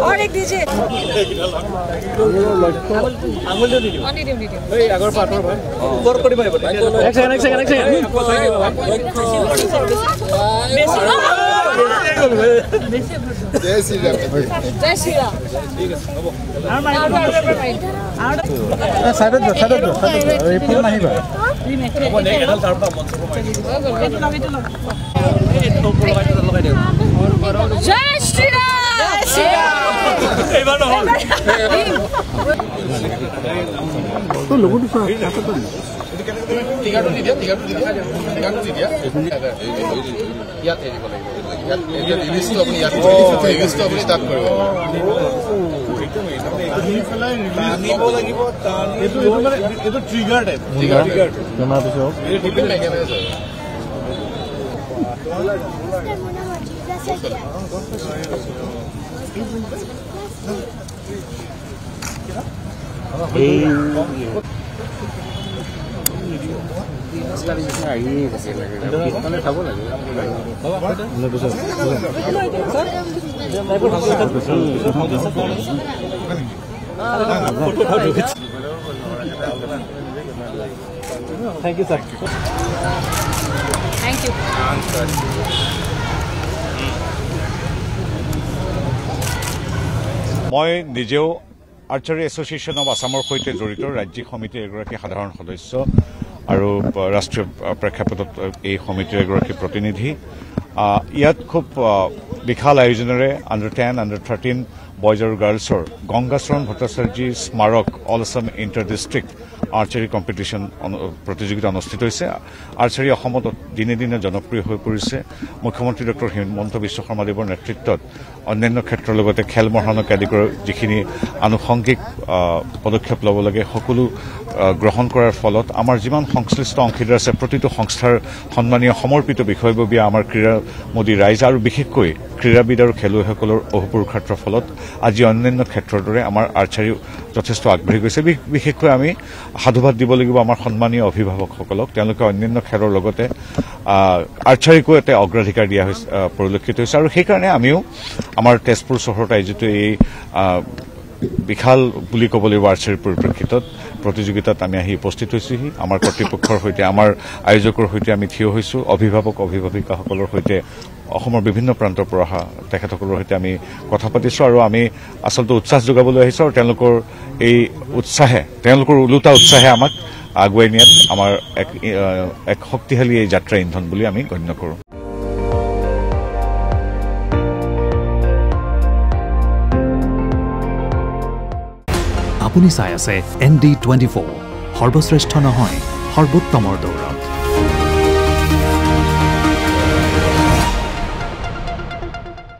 और एक दीजिए आंगुल दे दीजिए ए আগৰ পাটৰ ভাই বৰ কৰি ভাই এক সেকেন্ড জয় শ্ৰী ৰাম ঠিক আছে হ'ব সাইডত এই ফোন নাহিবা হ'ব নে এডাল তাৰ পৰা মঞ্চ কমাই লগাই দিও জয় শ্ৰী ৰাম এইবাৰ নহল তো লগটো চা টিকাটো দি দিয়া ইয়াত এৰিব লাগিব ইয়াত ৰিলিজটো আপুনি ইয়াত ৰিলিজটো আপুনি ষ্টাৰ্ট কৰিব নিব লাগিব এইটো মানে এইটো ট্ৰিগাৰ টাইপ ট্ৰিগাৰ জমা দিছো এই depend mechanism Thank you, sir. Thank you. মই নিজেও আৰ্চাৰী এছ'চিয়েশ্যন অৱ আছামৰ সৈতে জড়িত ৰাজ্যিক সমিতিৰ এগৰাকী সাধাৰণ সদস্য আৰু ৰাষ্ট্ৰীয় প্ৰেক্ষাপটত এই সমিতিৰ এগৰাকী প্ৰতিনিধি ইয়াত খুব বিশাল আয়োজনেৰে আণ্ডাৰ 10, আণ্ডাৰ 13 বয়জ আৰু গাৰ্লছৰ গংগাচৰণ ভট্টাচাৰ্যী স্মাৰক all Assam inter district archery competition প্ৰতিযোগিতা অনুষ্ঠিত হৈছে আৰ্চাৰী অসমত দিনে দিনে জনপ্ৰিয় হৈ পৰিছে মুখ্যমন্ত্ৰী ডক্টৰ হিমন্ত বিশ্ব শৰ্মাদেৱৰ নেতৃত্বত অন্যান্য ক্ষেত্ৰৰ লগতে খেল মহাৰণকে আদি কৰি যিখিনি আনুষংগিক পদক্ষেপ ল'ব লাগে সকলো গ্ৰহণ কৰাৰ ফলত আমাৰ যিমান সংশ্লিষ্ট অংশীদাৰ আছে প্ৰতিটো সংস্থাৰ সন্মানীয় সমৰ্পিত বিষয়ববীয়া আমাৰ ক্ৰীড়ামোদী ৰাইজ আৰু বিশেষকৈ ক্ৰীড়াবিদ আৰু খেলুৱৈসকলৰ অহোপুৰুষাৰ্থৰ ফলত আজি অন্যান্য ক্ষেত্ৰৰ দৰে আমাৰ আৰ্চাৰী যথেষ্ট আগবাঢ়ি গৈছে বিশেষকৈ আমি সাধুবাদ দিব লাগিব আমাৰ সন্মানীয় অভিভাৱকসকলক তেওঁলোকে অন্যান্য খেলৰ লগতে আৰ্চাৰীকো এটা অগ্ৰাধিকাৰ দিয়া হৈছে পৰিলক্ষিত হৈছে আৰু সেইকাৰণে আমিও আমাৰ তেজপুৰ চহৰত আয়োজিত এই বিশাল বুলি ক'ব লাগিব আৰ্চাৰীৰ পৰিপ্ৰেক্ষিতত প্ৰতিযোগিতাত আমি আহি উপস্থিত হৈছোহি আমাৰ কৰ্তৃপক্ষৰ সৈতে আমাৰ আয়োজকৰ সৈতে আমি থিয় হৈছো অভিভাৱিকাসকলৰ সৈতে অসমৰ বিভিন্ন প্ৰান্তৰ পৰা অহা তেখেতসকলৰ সৈতে আমি কথা পাতিছো আৰু আমি আচলতে উৎসাহ যোগাবলৈ আহিছো আৰু তেওঁলোকৰ ওলোটা উৎসাহে আমাক আগুৱাই নিয়াত আমাৰ এক শক্তিশালী এই যাত্ৰা ইন্ধন বুলি আমি গণ্য কৰোঁ আপুনি চাই আছে ND24 সৰ্বশ্ৰেষ্ঠ নহয় সৰ্বোত্তমৰ দৌৰ